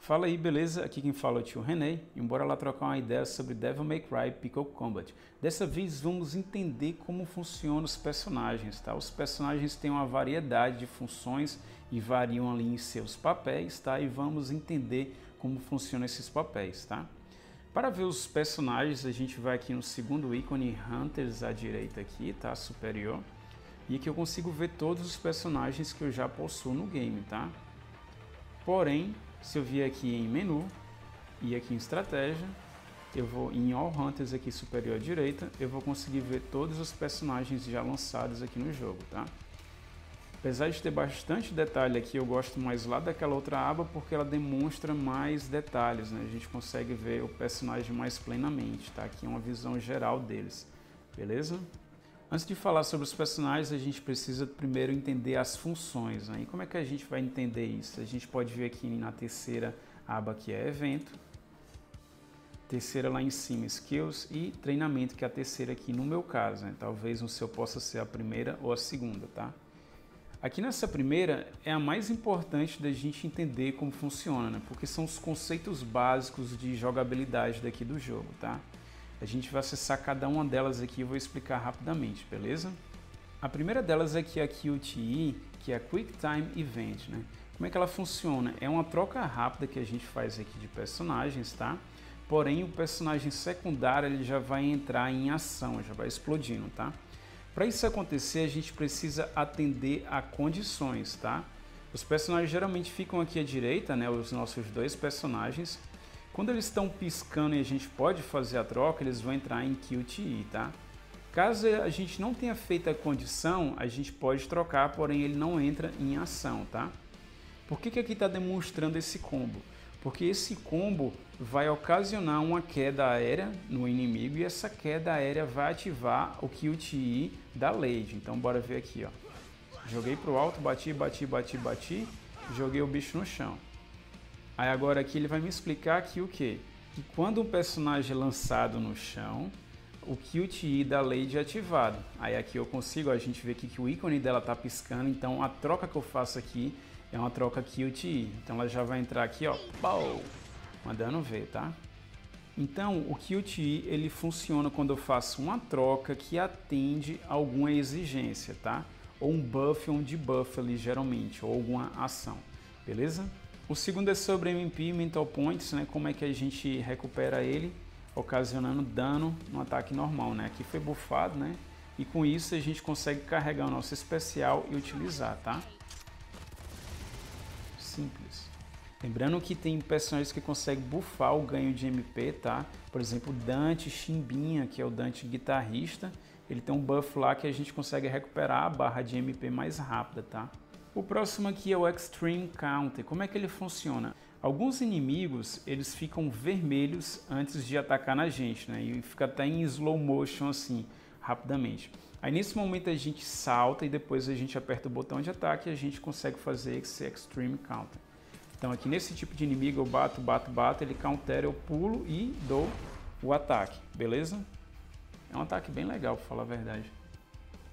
Fala aí, beleza? Aqui quem fala é o tio René e bora lá trocar uma ideia sobre Devil May Cry Pickle Combat. Dessa vez vamos entender como funcionam os personagens, tá? Os personagens têm uma variedade de funções e variam ali em seus papéis, tá? E vamos entender como funcionam esses papéis, tá? Para ver os personagens, a gente vai aqui no segundo ícone Hunters à direita aqui, tá? Superior. E aqui eu consigo ver todos os personagens que eu já possuo no game, tá? Porém, se eu vier aqui em menu e aqui em estratégia, eu vou em All Hunters aqui superior à direita, eu vou conseguir ver todos os personagens já lançados aqui no jogo, tá? Apesar de ter bastante detalhe aqui, eu gosto mais lá daquela outra aba porque ela demonstra mais detalhes, né? A gente consegue ver o personagem mais plenamente, tá? Aqui é uma visão geral deles, beleza? Antes de falar sobre os personagens, a gente precisa primeiro entender as funções, né? E como é que a gente vai entender isso? A gente pode ver aqui na terceira aba que é evento, terceira lá em cima skills e treinamento, que é a terceira aqui no meu caso, né? Talvez no seu possa ser a primeira ou a segunda, tá? Aqui nessa primeira é a mais importante da gente entender como funciona, né? Porque são os conceitos básicos de jogabilidade daqui do jogo, tá? A gente vai acessar cada uma delas aqui e vou explicar rapidamente, beleza? A primeira delas aqui é a QTE, que é a Quick Time Event, né? Como é que ela funciona? É uma troca rápida que a gente faz aqui de personagens, tá? Porém, o personagem secundário ele já vai entrar em ação, já vai explodindo, tá? Para isso acontecer, a gente precisa atender a condições, tá? Os personagens geralmente ficam aqui à direita, né? Os nossos dois personagens. Quando eles estão piscando e a gente pode fazer a troca, eles vão entrar em QTE, tá? Caso a gente não tenha feito a condição, a gente pode trocar, porém ele não entra em ação, tá? Por que aqui está demonstrando esse combo? Porque esse combo vai ocasionar uma queda aérea no inimigo e essa queda aérea vai ativar o QTE da Lady. Então bora ver aqui, ó. Joguei pro alto, bati, joguei o bicho no chão. Aí agora aqui ele vai me explicar aqui o quê? Que quando um personagem é lançado no chão, o QTE da Lady é ativado. Aí aqui eu consigo, a gente vê aqui que o ícone dela está piscando, então a troca que eu faço aqui é uma troca QTE. Então ela já vai entrar aqui, ó, pau, mandando ver, tá? Então o QTE ele funciona quando eu faço uma troca que atende a alguma exigência, tá? Ou um buff ou um debuff ali geralmente, ou alguma ação, beleza? O segundo é sobre MP, Mental Points, né? Como é que a gente recupera ele, ocasionando dano no ataque normal, né? Aqui foi buffado, né? E com isso a gente consegue carregar o nosso especial e utilizar, tá? Simples. Lembrando que tem personagens que conseguem buffar o ganho de MP, tá? Por exemplo, Dante Chimbinha, que é o Dante guitarrista, ele tem um buff lá que a gente consegue recuperar a barra de MP mais rápida, tá? O próximo aqui é o Extreme Counter. Como é que ele funciona? Alguns inimigos, eles ficam vermelhos antes de atacar na gente, né? E fica até em slow motion assim, rapidamente. Aí nesse momento a gente salta e depois a gente aperta o botão de ataque e a gente consegue fazer esse Extreme Counter. Então aqui nesse tipo de inimigo eu bato, ele countera, eu pulo e dou o ataque, beleza? É um ataque bem legal, pra falar a verdade.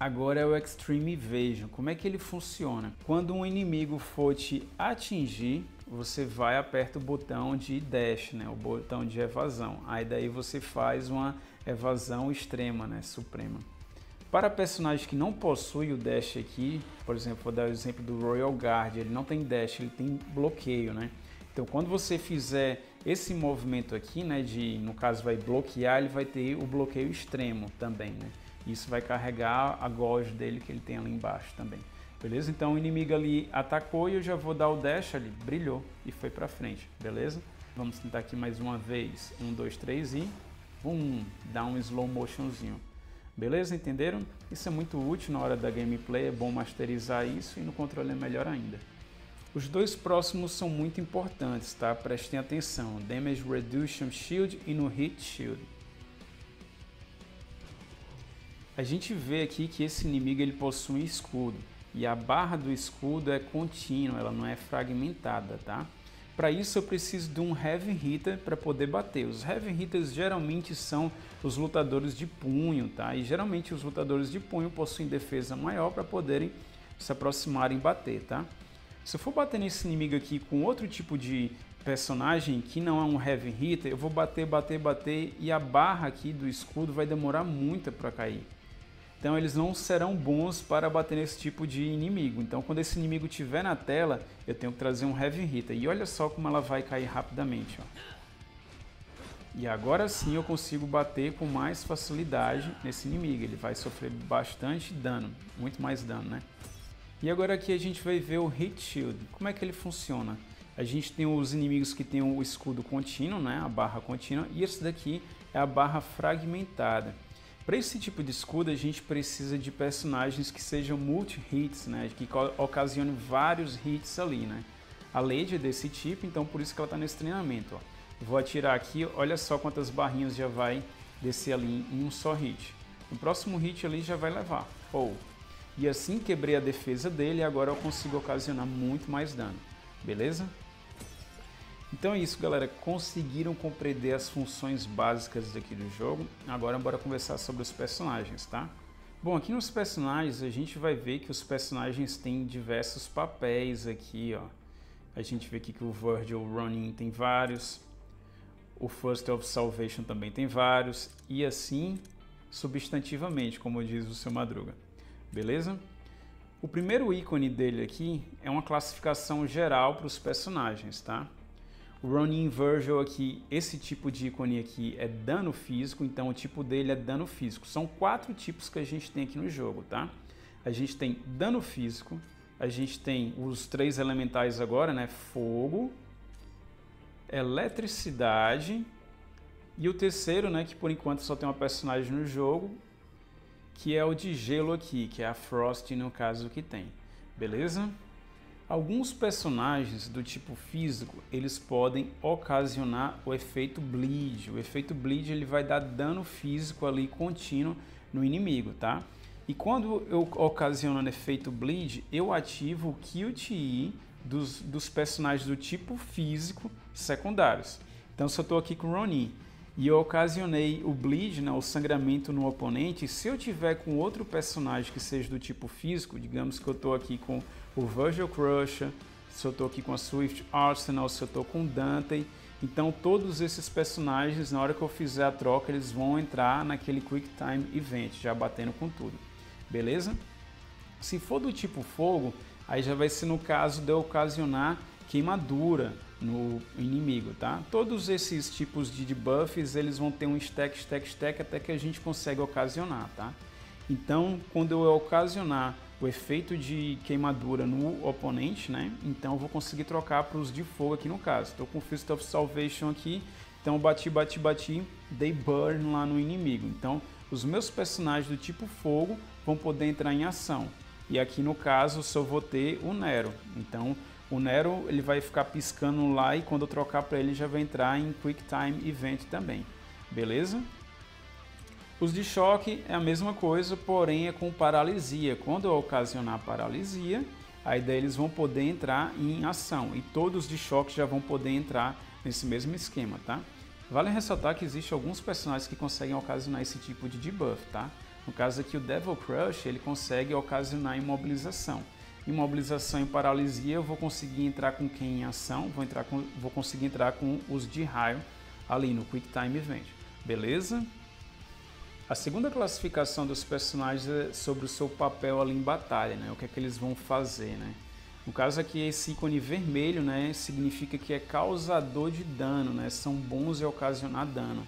Agora é o Extreme Evasion. Como é que ele funciona? Quando um inimigo for te atingir, você vai e aperta o botão de dash, né? O botão de evasão. Aí daí você faz uma evasão extrema, né? Suprema. Para personagens que não possuem o dash aqui, por exemplo, vou dar o exemplo do Royal Guard, ele não tem dash, ele tem bloqueio, né? Então quando você fizer esse movimento aqui, né? No caso vai bloquear, ele vai ter o bloqueio extremo também, né? Isso vai carregar a gauge dele que ele tem ali embaixo também. Beleza? Então o inimigo ali atacou e eu já vou dar o dash ali, brilhou e foi pra frente, beleza? Vamos tentar aqui mais uma vez. 1, 2, 3 e... dá um slow motionzinho. Beleza? Entenderam? Isso é muito útil na hora da gameplay, é bom masterizar isso e no controle é melhor ainda. Os dois próximos são muito importantes, tá? Prestem atenção. Damage Reduction Shield e no Hit Shield. A gente vê aqui que esse inimigo ele possui um escudo e a barra do escudo é contínua, ela não é fragmentada, tá? Para isso eu preciso de um Heavy Hitter para poder bater. Os Heavy Hitters geralmente são os lutadores de punho, tá? E geralmente os lutadores de punho possuem defesa maior para poderem se aproximarem e bater, tá? Se eu for bater nesse inimigo aqui com outro tipo de personagem que não é um heavy hitter, eu vou bater, bater, bater e a barra aqui do escudo vai demorar muito para cair. Então eles não serão bons para bater nesse tipo de inimigo. Então quando esse inimigo estiver na tela, eu tenho que trazer um heavy hitter. E olha só como ela vai cair rapidamente, ó. E agora sim eu consigo bater com mais facilidade nesse inimigo. Ele vai sofrer bastante dano, muito mais dano, né? E agora aqui a gente vai ver o Hit Shield. Como é que ele funciona? A gente tem os inimigos que tem o escudo contínuo, né? A barra contínua. E esse daqui é a barra fragmentada. Para esse tipo de escudo a gente precisa de personagens que sejam multi-hits, né? Que ocasionem vários hits ali, né? A Lady é desse tipo, então por isso que ela está nesse treinamento, ó. Vou atirar aqui, olha só quantas barrinhas já vai descer ali em um só hit. No próximo hit ali já vai levar. E assim quebrei a defesa dele e agora eu consigo ocasionar muito mais dano. Beleza? Então é isso, galera. Conseguiram compreender as funções básicas aqui do jogo. Agora bora conversar sobre os personagens, tá? Bom, aqui nos personagens a gente vai ver que os personagens têm diversos papéis aqui, ó. A gente vê aqui que o Virgil Ronin tem vários. O First of Salvation também tem vários, e assim substantivamente, como diz o seu Madruga. Beleza? O primeiro ícone dele aqui é uma classificação geral para os personagens, tá? O Ronin Virgil aqui, esse tipo de ícone aqui é dano físico, então o tipo dele é dano físico. São 4 tipos que a gente tem aqui no jogo, tá? A gente tem dano físico, a gente tem os 3 elementais agora, né? Fogo, eletricidade e o terceiro, né, que por enquanto só tem uma personagem no jogo, que é o de gelo aqui, que é a Frost no caso que tem, beleza? Alguns personagens do tipo físico, eles podem ocasionar o efeito bleed. O efeito bleed ele vai dar dano físico ali contínuo no inimigo, tá? E quando eu ocasiono o efeito bleed, eu ativo o QTE dos personagens do tipo físico secundários. Então, se eu estou aqui com o Ronin e eu ocasionei o bleed, né, o sangramento no oponente, se eu tiver com outro personagem que seja do tipo físico, digamos que eu estou aqui com o Virgil Crusher, se eu estou aqui com a Swift Arsenal, se eu estou com o Dante, então todos esses personagens, na hora que eu fizer a troca, eles vão entrar naquele Quick Time Event, já batendo com tudo, beleza? Se for do tipo fogo, aí já vai ser no caso de ocasionar queimadura no inimigo, tá? Todos esses tipos de debuffs, eles vão ter um stack até que a gente consegue ocasionar, tá? Então, quando eu ocasionar o efeito de queimadura no oponente, né? Então eu vou conseguir trocar para os de fogo aqui no caso. Estou com o Fist of Salvation aqui, então bati, dei burn lá no inimigo. Então, os meus personagens do tipo fogo vão poder entrar em ação. E aqui no caso só vou ter o Nero. Então o Nero ele vai ficar piscando lá e quando eu trocar para ele já vai entrar em Quick Time Event também. Beleza? Os de choque é a mesma coisa, porém é com paralisia. Quando eu ocasionar paralisia, aí daí eles vão poder entrar em ação. E todos de choque já vão poder entrar nesse mesmo esquema, tá? Vale ressaltar que existem alguns personagens que conseguem ocasionar esse tipo de debuff, tá? No caso aqui o Devil Crush, ele consegue ocasionar imobilização. Imobilização e paralisia eu vou conseguir entrar com quem em ação, vou conseguir entrar com os de raio ali no Quick Time Event, beleza? A segunda classificação dos personagens é sobre o seu papel ali em batalha, né? O que é que eles vão fazer, né? No caso aqui esse ícone vermelho, né, significa que é causador de dano, né? São bons em ocasionar dano.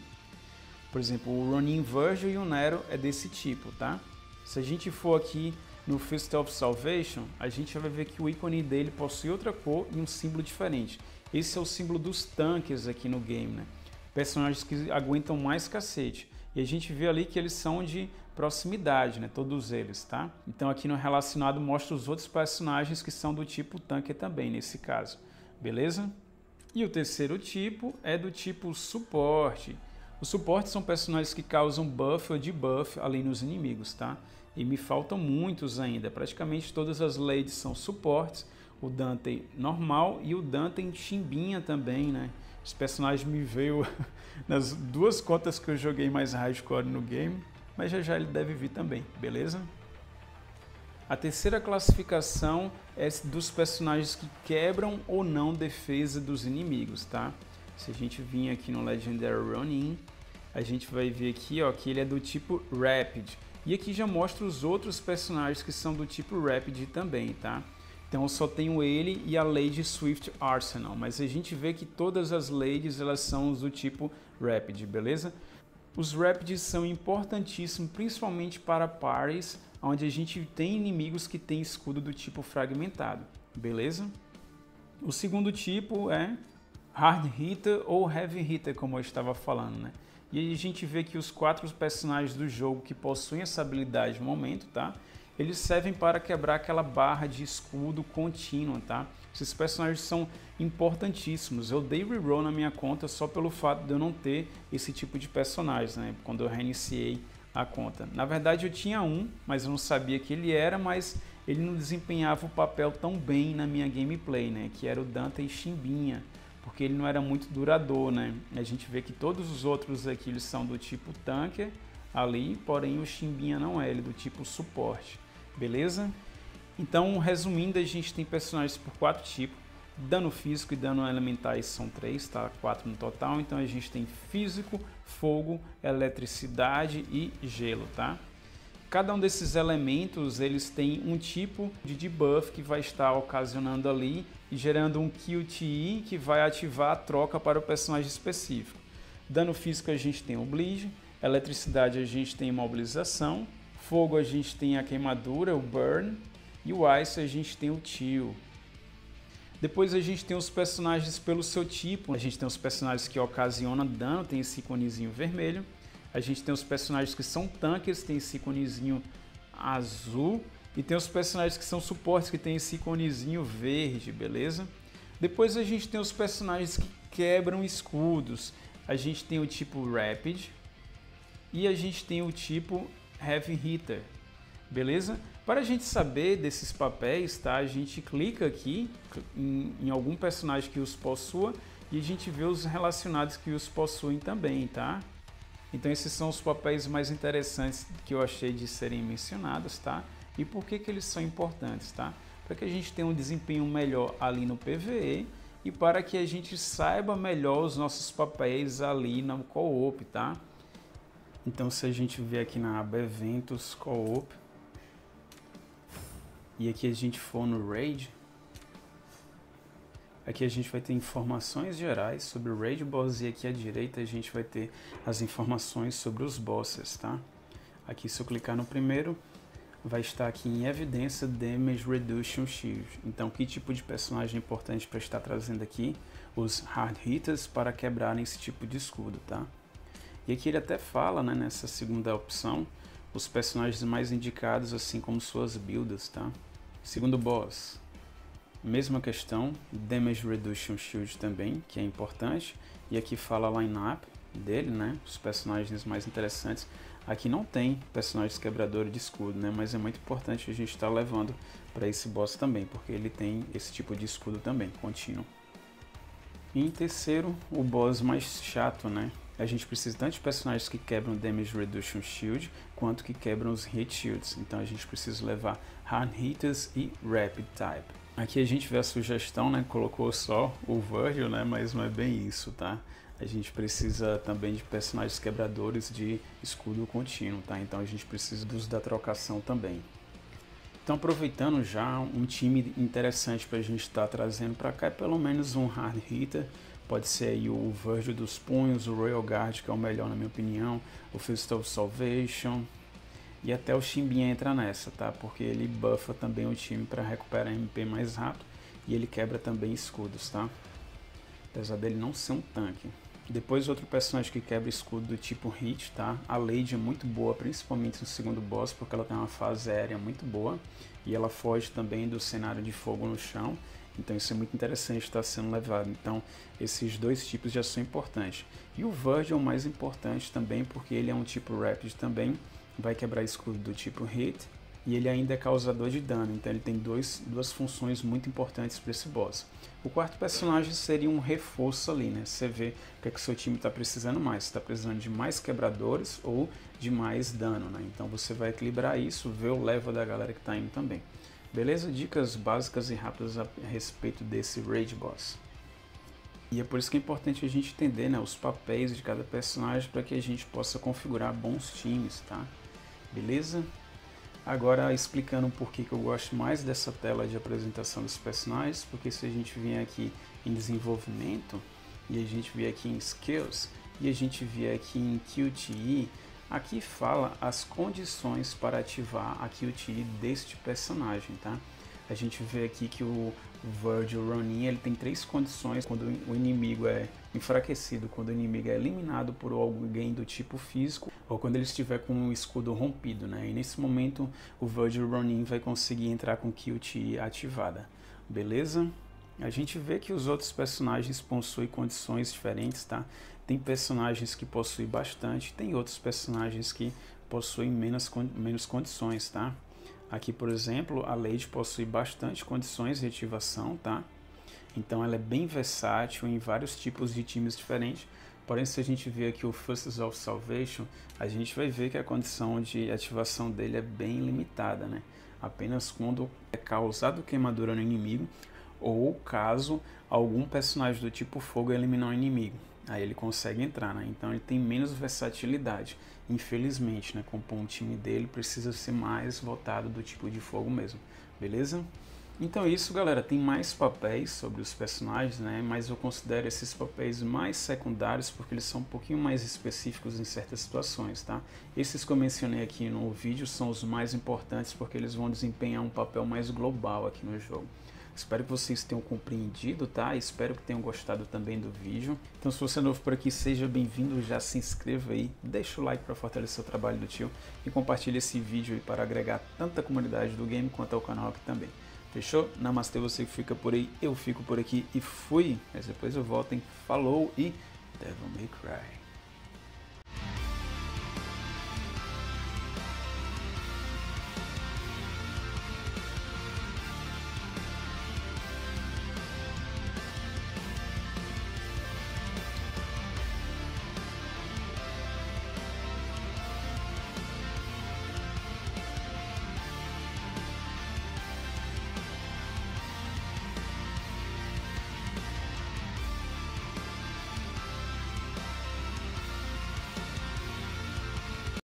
Por exemplo, o Ronin Virgil e o Nero é desse tipo, tá? Se a gente for aqui no Fist of Salvation, a gente vai ver que o ícone dele possui outra cor e um símbolo diferente. Esse é o símbolo dos tanques aqui no game, né? Personagens que aguentam mais cacete. E a gente vê ali que eles são de proximidade, né? Todos eles, tá? Então aqui no relacionado mostra os outros personagens que são do tipo tanque também, nesse caso. Beleza? E o terceiro tipo é do tipo suporte. Os suportes são personagens que causam buff ou debuff ali nos inimigos, tá? E me faltam muitos ainda. Praticamente todas as ladies são suportes. O Dante normal e o Dante em chimbinha também, né? Esse personagem me veio nas 2 contas que eu joguei mais hardcore no game, mas já já ele deve vir também, beleza? A terceira classificação é dos personagens que quebram ou não defesa dos inimigos, tá? Se a gente vir aqui no Legendary Ronin, a gente vai ver aqui, ó, que ele é do tipo Rapid. E aqui já mostra os outros personagens que são do tipo Rapid também, tá? Então eu só tenho ele e a Lady Swift Arsenal, mas a gente vê que todas as Ladies elas são do tipo Rapid, beleza? Os Rapids são importantíssimos, principalmente para parties, onde a gente tem inimigos que têm escudo do tipo fragmentado, beleza? O segundo tipo é Hard Hitter ou Heavy Hitter, como eu estava falando, né? E aí a gente vê que os 4 personagens do jogo que possuem essa habilidade no momento, tá? Eles servem para quebrar aquela barra de escudo contínua, tá? Esses personagens são importantíssimos. Eu dei reroll na minha conta só pelo fato de eu não ter esse tipo de personagens, né? Quando eu reiniciei a conta. Na verdade eu tinha um, mas eu não sabia que ele era, mas ele não desempenhava o papel tão bem na minha gameplay, né? Que era o Dante e Chimbinha, porque ele não era muito duradouro, né? A gente vê que todos os outros aqui eles são do tipo tanker ali, porém o Chimbinha não é, ele é do tipo suporte, beleza? Então, resumindo, a gente tem personagens por 4 tipos. Dano físico e dano elementais são 3, tá? 4 no total. Então a gente tem físico, fogo, eletricidade e gelo, tá? Cada um desses elementos, eles têm um tipo de debuff que vai estar ocasionando ali e gerando um QTE que vai ativar a troca para o personagem específico. Dano físico a gente tem o bleed, eletricidade a gente tem imobilização, fogo a gente tem a queimadura, o burn, e o Ice a gente tem o Chill. Depois a gente tem os personagens pelo seu tipo. A gente tem os personagens que ocasionam dano, tem esse iconezinho vermelho. A gente tem os personagens que são tanques, tem esse iconezinho azul. E tem os personagens que são suportes, que tem esse iconezinho verde, beleza? Depois a gente tem os personagens que quebram escudos. A gente tem o tipo Rapid e a gente tem o tipo Heavy Hitter, beleza? Para a gente saber desses papéis, tá? A gente clica aqui em algum personagem que os possua e a gente vê os relacionados que os possuem também, tá? Então esses são os papéis mais interessantes que eu achei de serem mencionados, tá? E por que eles são importantes, tá? Para que a gente tenha um desempenho melhor ali no PvE e para que a gente saiba melhor os nossos papéis ali no Co-op, tá? Então se a gente ver aqui na aba Eventos Co-op, e aqui a gente for no Raid, aqui a gente vai ter informações gerais sobre o Raid Boss e aqui à direita a gente vai ter as informações sobre os bosses, tá? Aqui se eu clicar no primeiro, vai estar aqui em evidência Damage Reduction Shield. Então que tipo de personagem é importante para estar trazendo aqui? Os Hard Hitters para quebrarem esse tipo de escudo, tá? E aqui ele até fala, né, nessa segunda opção, os personagens mais indicados assim como suas builds, tá? Segundo boss, mesma questão, Damage Reduction Shield também, que é importante. E aqui fala a line-up dele, né? Os personagens mais interessantes. Aqui não tem personagens quebradores de escudo, né? Mas é muito importante a gente estar levando para esse boss também, porque ele tem esse tipo de escudo também, contínuo. E em terceiro, o boss mais chato, né? A gente precisa tanto de personagens que quebram Damage Reduction Shield, quanto que quebram os Hit Shields. Então a gente precisa levar Hard Hitters e Rapid Type. Aqui a gente vê a sugestão, né? Colocou só o Virgil, né? Mas não é bem isso, tá? A gente precisa também de personagens quebradores de escudo contínuo, tá? Então a gente precisa dos da trocação também. Então aproveitando já um time interessante para a gente estar trazendo para cá é pelo menos um Hard Hitter. Pode ser aí o Virgil dos Punhos, o Royal Guard, que é o melhor na minha opinião, o Fist of Salvation, e até o Chimbinha entra nessa, tá? Porque ele buffa também o time para recuperar MP mais rápido e ele quebra também escudos, tá? Apesar dele não ser um tanque. Depois outro personagem que quebra escudo do tipo Hit, tá? A Lady é muito boa, principalmente no segundo boss, porque ela tem uma fase aérea muito boa e ela foge também do cenário de fogo no chão. Então isso é muito interessante estar sendo levado. Então esses dois tipos já são importantes. E o Virgil é o mais importante também, porque ele é um tipo Rapid também. Vai quebrar escudo do tipo Hit e ele ainda é causador de dano, então ele tem duas funções muito importantes para esse boss. O quarto personagem seria um reforço ali, né? Você vê o que é que o seu time está precisando mais, está precisando de mais quebradores ou de mais dano, né? Então você vai equilibrar isso, ver o level da galera que está indo também. Beleza? Dicas básicas e rápidas a respeito desse Raid Boss. E é por isso que é importante a gente entender, né, os papéis de cada personagem para que a gente possa configurar bons times, tá? Beleza? Agora explicando por que eu gosto mais dessa tela de apresentação dos personagens, porque se a gente vier aqui em desenvolvimento, e a gente vier aqui em Skills, e a gente vier aqui em QTE, aqui fala as condições para ativar a QTE deste personagem, tá? A gente vê aqui que o Virgil Ronin, ele tem 3 condições quando o inimigo é enfraquecido, quando o inimigo é eliminado por alguém do tipo físico ou quando ele estiver com um escudo rompido, né? E nesse momento o Virgil Ronin vai conseguir entrar com QTE ativada, beleza? A gente vê que os outros personagens possuem condições diferentes, tá? Tem personagens que possuem bastante, tem outros personagens que possuem menos condições, tá? Aqui, por exemplo, a Lady possui bastante condições de ativação, tá? Então ela é bem versátil em vários tipos de times diferentes. Porém, se a gente ver aqui o Forces of Salvation, a gente vai ver que a condição de ativação dele é bem limitada, né? Apenas quando é causado queimadura no inimigo ou caso algum personagem do tipo fogo eliminar o inimigo. Aí ele consegue entrar, né? Então ele tem menos versatilidade. Infelizmente, né? Compor um time dele precisa ser mais voltado do tipo de fogo mesmo, beleza? Então é isso, galera. Tem mais papéis sobre os personagens, né? Mas eu considero esses papéis mais secundários porque eles são um pouquinho mais específicos em certas situações, tá? Esses que eu mencionei aqui no vídeo são os mais importantes porque eles vão desempenhar um papel mais global aqui no jogo. Espero que vocês tenham compreendido, tá? Espero que tenham gostado também do vídeo. Então, se você é novo por aqui, seja bem-vindo, já se inscreva aí, deixa o like para fortalecer o trabalho do tio e compartilhe esse vídeo aí para agregar tanto a comunidade do game quanto ao canal aqui também. Fechou? Namastê, você que fica por aí, eu fico por aqui e fui. Mas depois eu volto, hein? Falou e Devil May Cry.